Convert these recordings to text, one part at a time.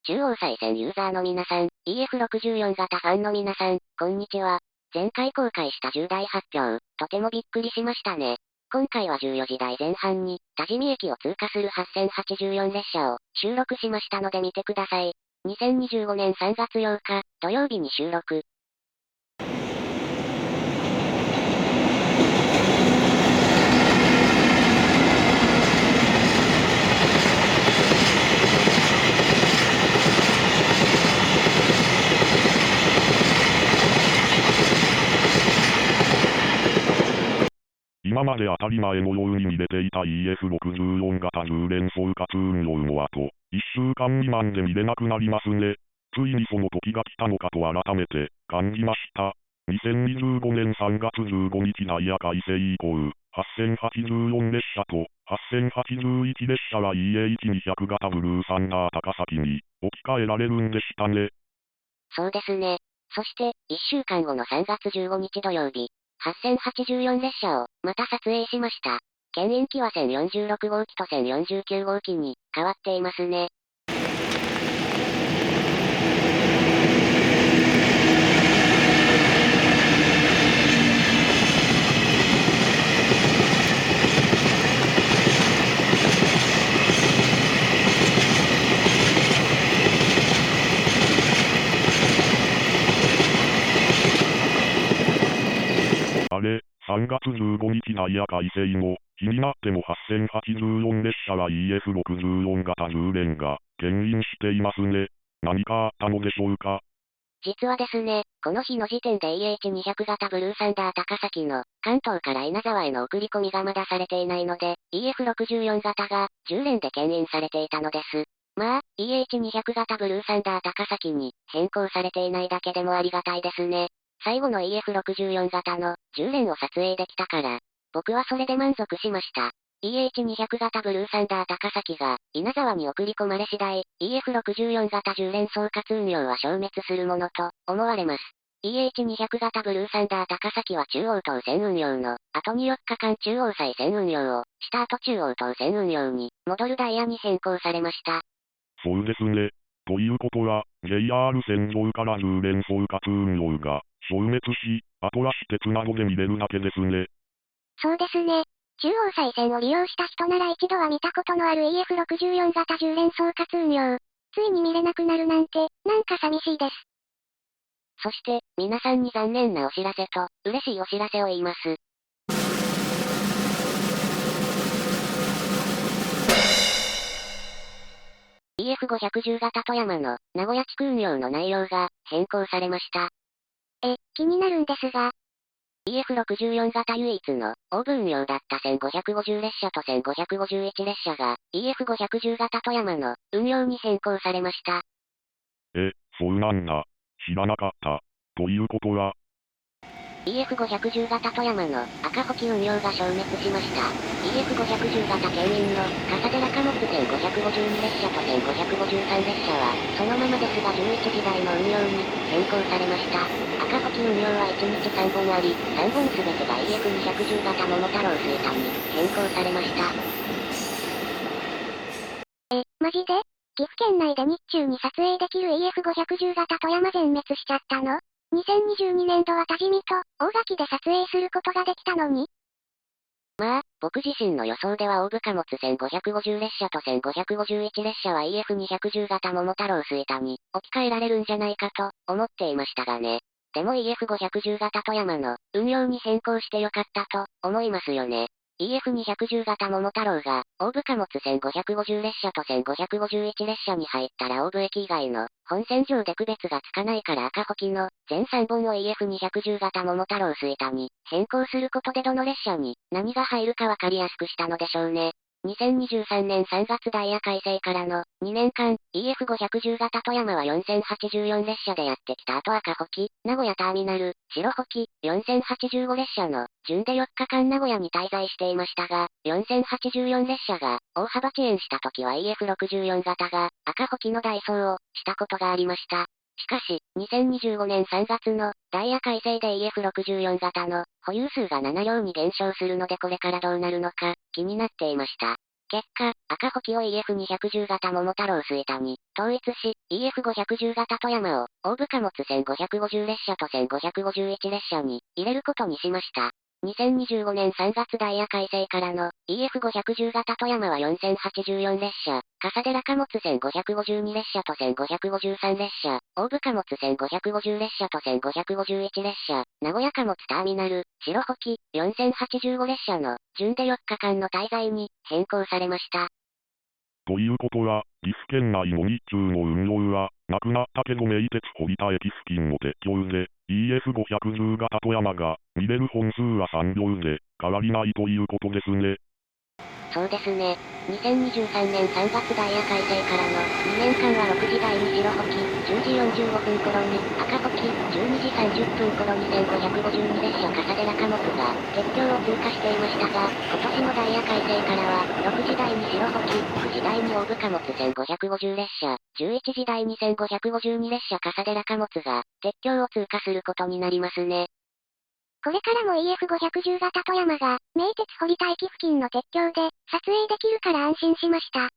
中央再線ユーザーの皆さん、EF64 型ファンの皆さん、こんにちは。前回公開した重大発表、とてもびっくりしましたね。今回は14時台前半に、多治見駅を通過する8084列車を収録しましたので見てください。2025年3月8日、土曜日に収録。今まで当たり前のように見れていた EF64 型10連総括運用の後、1週間未満で見れなくなりますね。ついにその時が来たのかと改めて感じました。2025年3月15日ダイヤ改正以降、8084列車と8081列車は EH200 型ブルーサンダー高崎に置き換えられるんでしたね。そうですね。そして、1週間後の3月15日土曜日、8084列車をまた撮影しました。牽引機は1046号機と1049号機に変わっていますね。あれ、3月15日ダイヤ改正後、気になっても8084列車は EF64 型10連が牽引していますね。何かあったのでしょうか。実はですね、この日の時点で EH200 型ブルーサンダー高崎の関東から稲沢への送り込みがまだされていないので、EF64 型が10連で牽引されていたのです。まあ、EH200 型ブルーサンダー高崎に変更されていないだけでもありがたいですね。最後の EF64 型の10連を撮影できたから、僕はそれで満足しました。EH200 型ブルーサンダー高崎が稲沢に送り込まれ次第、EF64 型10連総括運用は消滅するものと思われます。EH200 型ブルーサンダー高崎は中央東線運用の後に4日間中央再線運用をした後中央東線運用に戻るダイヤに変更されました。そうですね。ということは、JR 線上から10連総括運用が消滅し、あとは私鉄などで見れるだけですね。そうですね。中央再線を利用した人なら一度は見たことのある EF64 型10連総括運用。ついに見れなくなるなんて、なんか寂しいです。そして、皆さんに残念なお知らせと、嬉しいお知らせを言います。EF510 型富山の名古屋地区運用の内容が変更されました。気になるんですが、EF64 型唯一のオーブ運用だった1550列車と1551列車が EF510 型富山の運用に変更されました。そうなんだ。知らなかった。ということは、EF510 型富山の赤穂機運用が消滅しました。EF510 型牽引の笠寺貨物1552列車と1553列車は、そのままですが11時台の運用に変更されました。赤穂機運用は1日3本あり、3本すべてが EF210 型桃太郎吹田に変更されました。マジで岐阜県内で日中に撮影できる EF510 型富山全滅しちゃったの？2022年度は多治見と大垣で撮影することができたのに？まあ、僕自身の予想では大部貨物1550列車と1551列車は EF210 型桃太郎吹田に置き換えられるんじゃないかと思っていましたがね。でも EF510 型富山の運用に変更してよかったと思いますよね。EF210 型桃太郎が、大部貨物1550列車と1551列車に入ったら大部駅以外の本線上で区別がつかないから赤穂機の全3本を EF210 型桃太郎吹田に変更することでどの列車に何が入るかわかりやすくしたのでしょうね。2023年3月ダイヤ改正からの2年間、EF510 型富山は4084列車でやってきた後赤穂機、名古屋ターミナル、白穂機、4085列車の順で4日間名古屋に滞在していましたが、4084列車が大幅遅延した時は EF64 型が赤穂機の代走をしたことがありました。しかし、2025年3月のダイヤ改正で EF64 型の保有数が7両に減少するのでこれからどうなるのか気になっていました。結果、赤穂機を EF210 型桃太郎吹田に統一し、EF510 型富山を、大部貨物1550列車と1551列車に、入れることにしました。2025年3月ダイヤ改正からの EF510 型富山は4084列車、笠寺貨物1552列車と1553列車、大部貨物1550列車と1551列車、名古屋貨物ターミナル、白保木4085列車の順で4日間の滞在に変更されました。ということは、岐阜県内の日中の運用は、亡くなったけど名鉄堀田駅付近の鉄橋で、EF510 型富山が、見れる本数は3両で、変わりないということですね。そうですね。2023年3月ダイヤ改正からの2年間は6時台に白保木、10時45分頃に赤保木、12時30分頃に1552列車笠寺貨物が鉄橋を通過していましたが、今年のダイヤ改正からは6時台に白保木、9時台に大部貨物1550列車、11時台に1552列車笠寺貨物が鉄橋を通過することになりますね。これからも EF510 型富山が、名鉄堀田駅付近の鉄橋で、撮影できるから安心しました。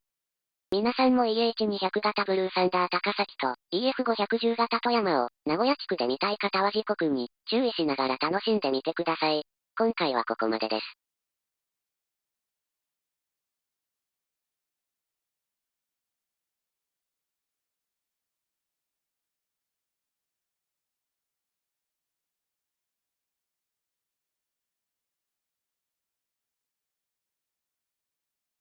皆さんも EH200 型ブルーサンダー高崎と EF510 型富山を名古屋地区で見たい方は時刻に注意しながら楽しんでみてください。今回はここまでです。